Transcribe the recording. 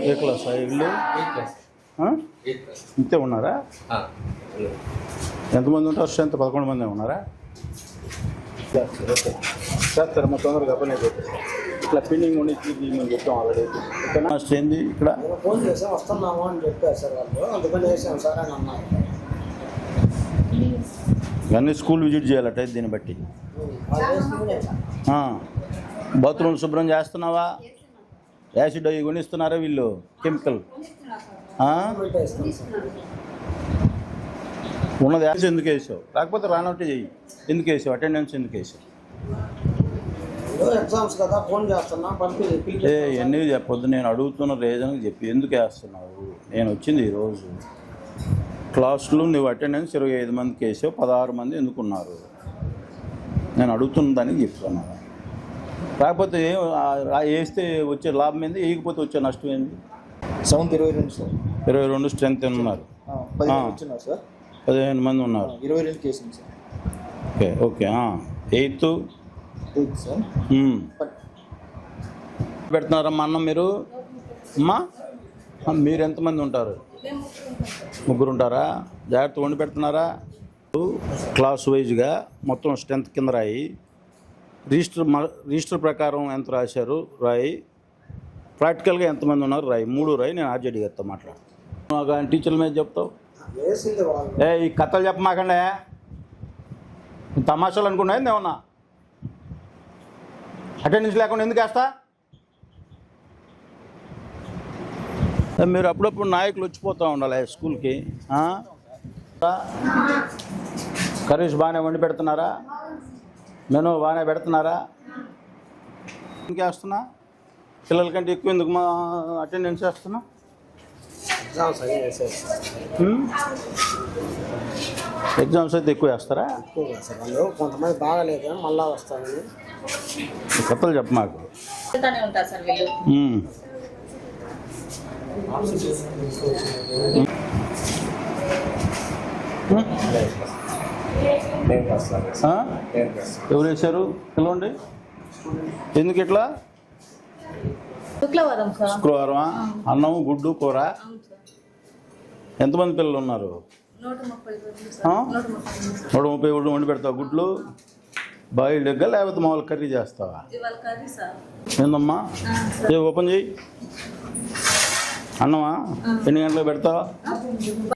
ఏ class ఇల్లు ఇంతే ఉన్నారా? ఎంతమంది ఉంటారు? స్ట్రెంత్ 11 మంది ఉన్నారా? చేస్తారు మా తొందరగా పని అయిపోతుంది. ఇట్లా పిన్నింగ్ ఉండి మేము చెప్తాం ఆల్రెడీ. ఓకేనా? ఏంది ఇక్కడ ఫోన్ చేసాం వస్తున్నాము అని చెప్పారు సార్ వాళ్ళు, అందుకని వేసాం సార్ అని అన్నారు. ఇవన్నీ స్కూల్ విజిట్ చేయాలట దీన్ని బట్టి. బాత్రూమ్ శుభ్రం చేస్తున్నావా? యాసిడ్ అవి కొనిస్తున్నారా వీళ్ళు? కెమికల్ ఉన్నది యాసిడ్ ఎందుకు వేసావు? లేకపోతే రానట్టు చెయ్యి. ఎందుకు వేసావు? అటెండెన్స్ ఎందుకు వేసావు? ఎగ్జామ్స్ కదా ఫోన్ చేస్తున్నా ఎన్ని చెప్పొద్దు. నేను అడుగుతున్న రీజన్ చెప్పి ఎందుకు వేస్తున్నావు? నేను వచ్చింది ఈరోజు క్లాసులు నువ్వు అటెండెన్స్ 25 మందికి వేసావు, 16 మంది ఎందుకున్నారు? నేను అడుగుతున్న దానికి చెప్తున్నాను. కాకపోతే వేస్తే వచ్చే లాభం ఏంది? వేయకపోతే వచ్చే నష్టం ఏంది? 22 సార్. 22 స్ట్రెంత్ ఉన్నారు. 15 మంది ఉన్నారు. 22 కేసులు sir. Okay okay. 8th sir పెడుతున్నారమ్మా అన్నం మీరు? అమ్మా మీరు ఎంతమంది ఉంటారు? 3 ఉంటారా? జాగ్రత్త వండి పెడుతున్నారా? క్లాస్ వైజ్గా మొత్తం స్ట్రెంత్ కింద రాయి. రిజిస్టర్ ప్రకారం ఎంత రాశారు రాయి. ప్రాక్టికల్గా ఎంతమంది ఉన్నారు రాయి. 3 రాయి. నేను ఆర్జేడీ గారితో మాట్లాడు. టీచర్ల మీద చెప్తావు. ఈ కథలు చెప్పమాకండి. తమాషాలు అనుకున్నా ఏమన్నా? అటెండెన్స్ లేకుండా ఎందుకు వేస్తా? మీరు అప్పుడప్పుడు నాయకులు వచ్చిపోతూ ఉండాలి స్కూల్కి. కర్రీస్ బాగానే వండి పెడుతున్నారా? మెనూ బాగానే పెడుతున్నారా? ఇంకేస్తున్నా? పిల్లల కంటే ఎక్కువ ఎందుకు మా అటెండెన్స్ వేస్తున్నా? ఎగ్జామ్స్ అయితే ఎక్కువ వేస్తారా? కొంతమంది బాగాలేదు మళ్ళా వస్తారని కొత్తలు చెప్ప మాకు. ఎవరు వేశారు? పిలవండి. ఎందుకు ఇట్లా? శుక్రవారం అన్నం గుడ్డు కూర. ఎంతమంది పిల్లలు ఉన్నారు? 130 గుడ్డు వండి పెడతావు. గుడ్లు బాయిల్డ్ ఎగ్గా లేకపోతే మామూలు కర్రీ చేస్తావా? ఏందమ్మా? ఓపెన్ చేయి. అన్నమా ఎన్ని గంటలకు పెడతావా?